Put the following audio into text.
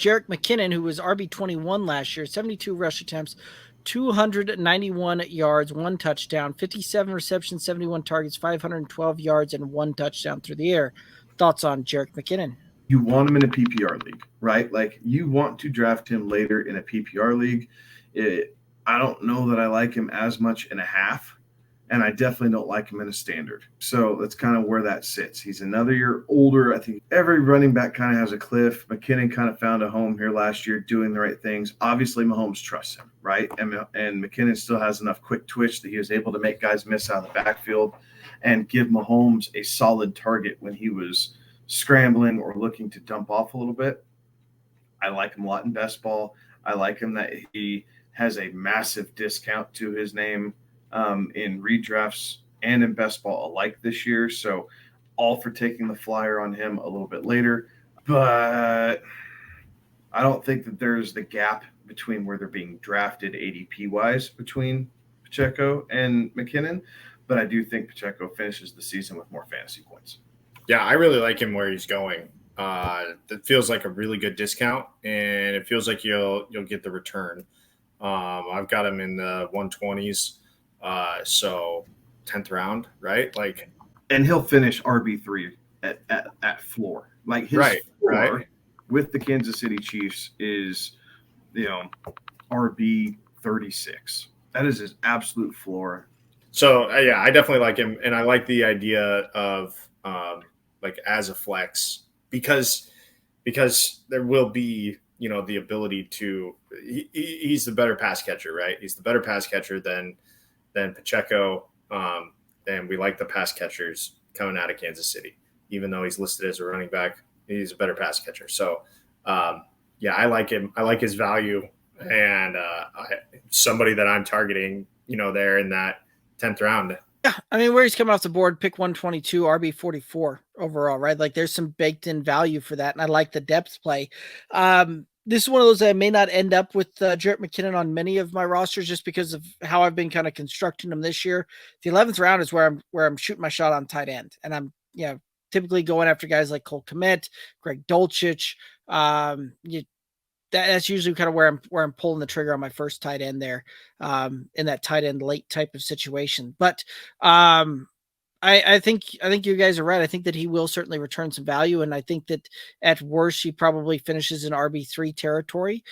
Jerick McKinnon, who was RB21 last year, 72 rush attempts, 291 yards, 1 touchdown, 57 receptions, 71 targets, 512 yards, and 1 touchdown through the air. Thoughts on Jerick McKinnon? You want him in a PPR league, right? Like you want to draft him later in a PPR league. I don't know that I like him as much in a half, and I definitely don't like him in a standard. So that's kind of where that sits. He's another year older. I think every running back kind of has a cliff. McKinnon kind of found a home here last year doing the right things. Obviously, Mahomes trusts him, right? And McKinnon still has enough quick twitch that he was able to make guys miss out of the backfield and give Mahomes a solid target when he was scrambling or looking to dump off a little bit. I like him a lot in best ball. I like him that he has a massive discount to his name in redrafts and in best ball alike this year. So all for taking the flyer on him a little bit later. But I don't think that there's the gap between where they're being drafted ADP wise between Pacheco and McKinnon. But I do think Pacheco finishes the season with more fantasy points. Yeah, I really like him where he's going. It feels like a really good discount, and it feels like you'll get the return. I've got him in the 120s, so 10th round, right? Like, and he'll finish RB3 at floor. Like his floor with the Kansas City Chiefs is, RB36. That is his absolute floor. So yeah, I definitely like him, and I like the idea of like as a flex because there will be the ability to he's the better pass catcher, right? He's the better pass catcher than Pacheco, and we like the pass catchers coming out of Kansas City, even though he's listed as a running back. He's a better pass catcher, so yeah, I like him. I like his value, and somebody that I'm targeting, there in that 10th round. Yeah, I mean, where he's coming off the board, pick 122, RB44 overall, right? Like there's some baked in value for that, and I like the depth play. This is one of those that I may not end up with Jerick McKinnon on many of my rosters just because of how I've been kind of constructing them this year. The 11th round is where I'm shooting my shot on tight end, and I'm typically going after guys like Cole Kmet, Greg Dulcich. That's usually kind of where I'm pulling the trigger on my first tight end there, in that tight end late type of situation. But I think you guys are right. I think that he will certainly return some value, and I think that at worst he probably finishes in RB3 territory.